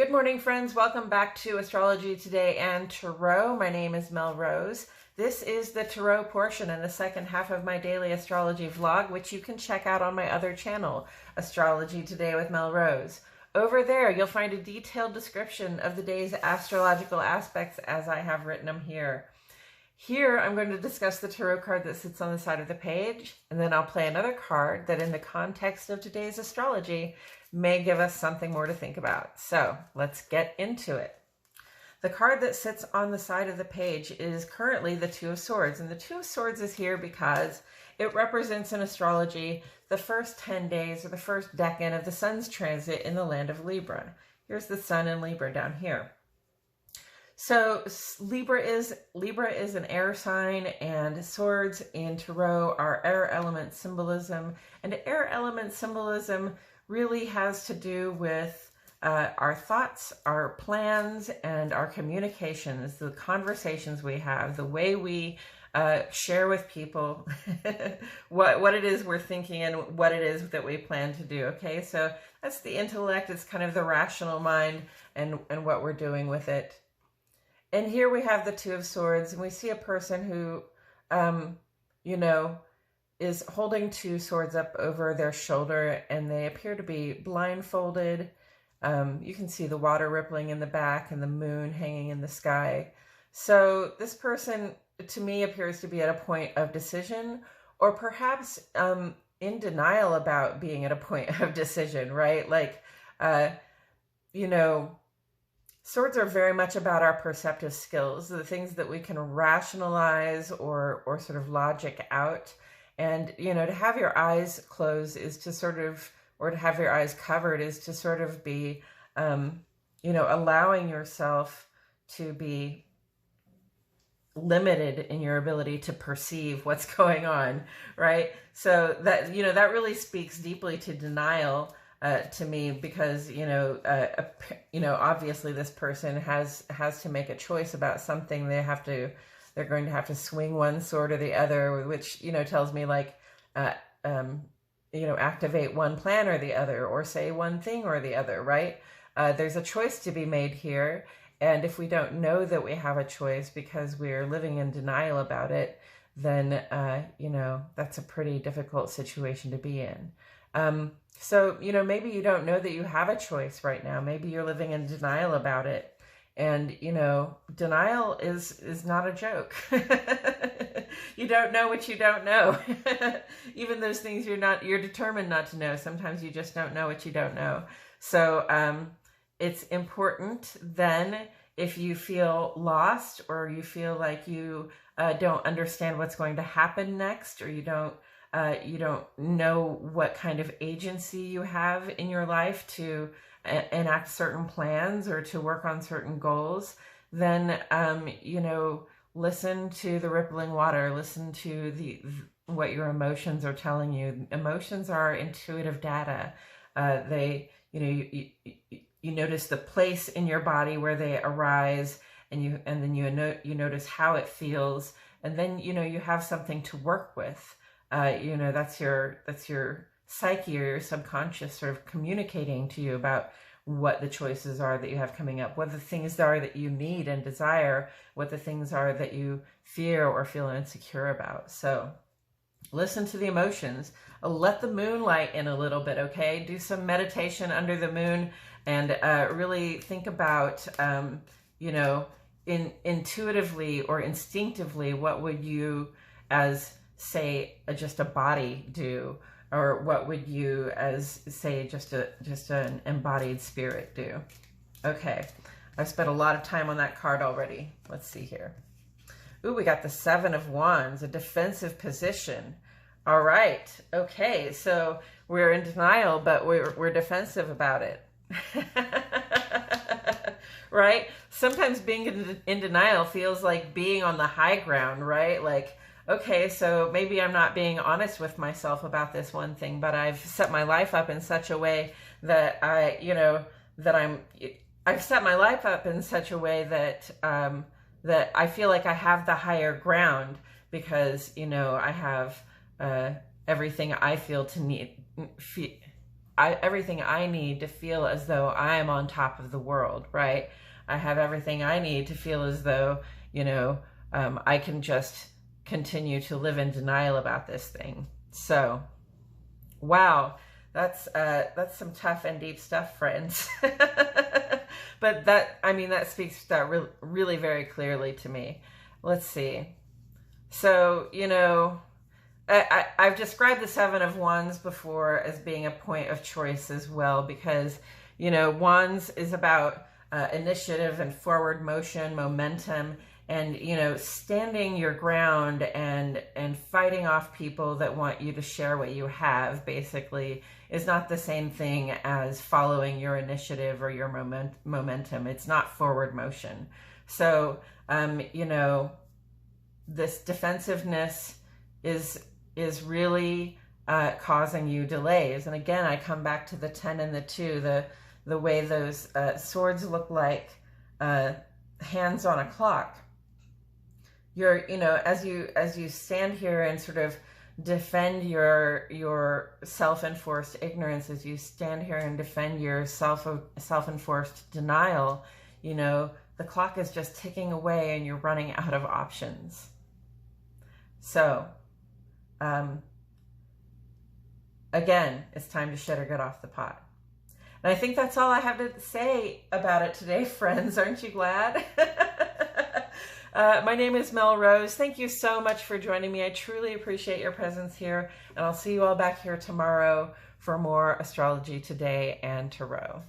Good morning, friends. Welcome back to Astrology Today and Tarot. My name is Mel Rose. This is the Tarot portion and the second half of my daily astrology vlog, which you can check out on my other channel, Astrology Today with Mel Rose. Over there, you'll find a detailed description of the day's astrological aspects as I have written them here. Here, I'm going to discuss the tarot card that sits on the side of the page, and then I'll play another card that in the context of today's astrology may give us something more to think about. So let's get into it. The card that sits on the side of the page is currently the Two of Swords, and the Two of Swords is here because it represents in astrology the first 10 days or the first decan of the sun's transit in the land of Libra. Here's the sun in Libra down here. So Libra is an air sign, and swords in tarot are air element symbolism, and air element symbolism really has to do with our thoughts, our plans, and our communications, the conversations we have, the way we share with people what it is we're thinking and what it is that we plan to do. Okay, so that's the intellect. It's kind of the rational mind and what we're doing with it. And here we have the Two of Swords, and we see a person who, is holding two swords up over their shoulder, and they appear to be blindfolded. You can see the water rippling in the back and the moon hanging in the sky. So this person, to me, appears to be at a point of decision, or perhaps in denial about being at a point of decision, right? Like, swords are very much about our perceptive skills, the things that we can rationalize or sort of logic out. And, to have your eyes closed is to sort of, or to have your eyes covered is to sort of be, allowing yourself to be limited in your ability to perceive what's going on, right? So that, that really speaks deeply to denial to me, because, obviously this person has to make a choice about something. They're going to have to swing one sword or the other, which, tells me like, activate one plan or the other, or say one thing or the other, right? There's a choice to be made here. And if we don't know that we have a choice because we're living in denial about it, then, that's a pretty difficult situation to be in. So, maybe you don't know that you have a choice right now. Maybe you're living in denial about it. And, denial is not a joke. You don't know what you don't know. Even those things you're determined not to know. Sometimes you just don't know what you don't know. So, it's important then, if you feel lost, or you feel like you don't understand what's going to happen next, or you don't know what kind of agency you have in your life to enact certain plans or to work on certain goals, then, listen to the rippling water, listen to what your emotions are telling you. Emotions are intuitive data. You notice the place in your body where they arise, and then you notice how it feels, and then, you have something to work with. That's your psyche or your subconscious sort of communicating to you about what the choices are that you have coming up, what the things are that you need and desire, what the things are that you fear or feel insecure about. So listen to the emotions. Let the moonlight in a little bit, okay? Do some meditation under the moon, and really think about, intuitively or instinctively, what would you, as say just a body, do, or what would you, as say just an embodied spirit, do? Okay, I've spent a lot of time on that card already. Let's see here. Ooh, we got the Seven of Wands, a defensive position. All right, okay, so we're in denial, but we're defensive about it. Right? Sometimes being in denial feels like being on the high ground, right? Like, okay, so maybe I'm not being honest with myself about this one thing, but I've set my life up in such a way that I've set my life up in such a way that that I feel like I have the higher ground, because, I have everything I feel everything I need to feel as though I am on top of the world, right? I have everything I need to feel as though, I can just continue to live in denial about this thing. So, wow, that's some tough and deep stuff, friends. But that speaks that really very clearly to me. Let's see. So, I've described the Seven of Wands before as being a point of choice as well, because, Wands is about initiative and forward motion, momentum, and, standing your ground and fighting off people that want you to share what you have, basically, is not the same thing as following your initiative or your momentum. It's not forward motion. So, this defensiveness is really causing you delays. And again, I come back to the 10 and the 2, the way those swords look like hands on a clock. As you stand here and sort of defend your self-enforced ignorance, as you stand here and defend your self-enforced denial, the clock is just ticking away and you're running out of options. So, again, it's time to shit or get off the pot. And I think that's all I have to say about it today, friends. Aren't you glad? My name is Mel Rose. Thank you so much for joining me. I truly appreciate your presence here. And I'll see you all back here tomorrow for more Astrology Today and Tarot.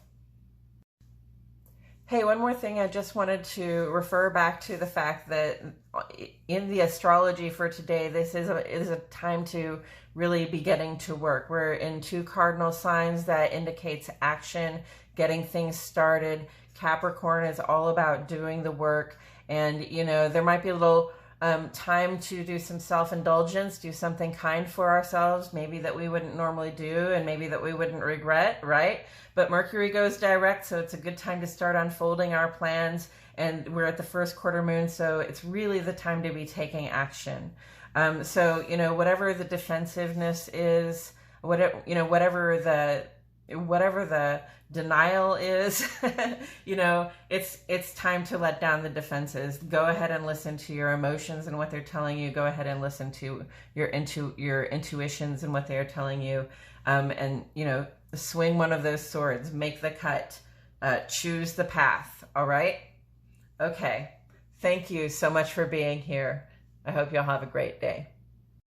Hey, one more thing. I just wanted to refer back to the fact that in the astrology for today, this is a time to really be getting to work. We're in 2 cardinal signs that indicates action, getting things started. Capricorn is all about doing the work. And, there might be a little time to do some self-indulgence, do something kind for ourselves, maybe that we wouldn't normally do and maybe that we wouldn't regret, right? But Mercury goes direct, so it's a good time to start unfolding our plans. And we're at the first quarter moon, so it's really the time to be taking action. So, whatever the defensiveness is, whatever the denial is, it's time to let down the defenses. Go ahead and listen to your emotions and what they're telling you. Go ahead and listen to your intuitions and what they are telling you. And swing one of those swords, make the cut, choose the path. All right. Okay. Thank you so much for being here. I hope you'll have a great day.